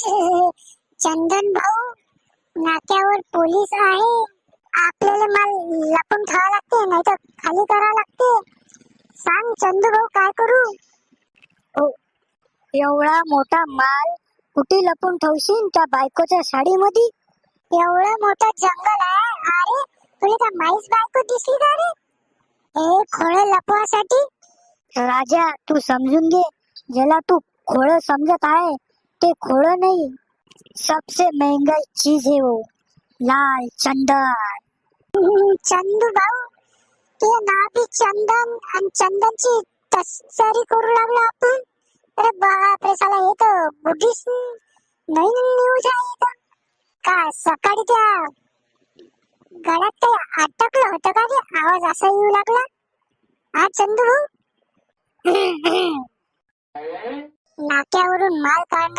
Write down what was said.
चंदन भाऊ, नाक्यावर पोलीस आहे. आपल्याला माल लपून ठेवावा लागते, नाही तर खाली करावं लागते. सांग चंदू भाऊ, काय करू? एवढा मोठा माल कुठे लपून ठेवशील त्या बायकोच्या साडीमध्ये? एवढं मोठं जंगल आहे. अरे तुला का माईस बायको दिसली का रे? हे खोळ लपवासाठी. राजा, तू समजून घे, ज्याला तू खोळ समजत आहे ते खोळ नाही, सबसे महंगा चीज है वो, लाल चंदन. चंदू भाऊ, तुझं नाव बी चंदन आणि चंदनची तस्करी करू लागलो आपण. अरे बापरे, साला हे तर बुद्धिस्ट नवीन न्यूज आहे. इथं का सकाळी त्या गळ्यात काही अटकलं होतं का रे? आवाज असा येऊ लागला. हा चंदू भाऊ, नाक्यावरून माल काढणं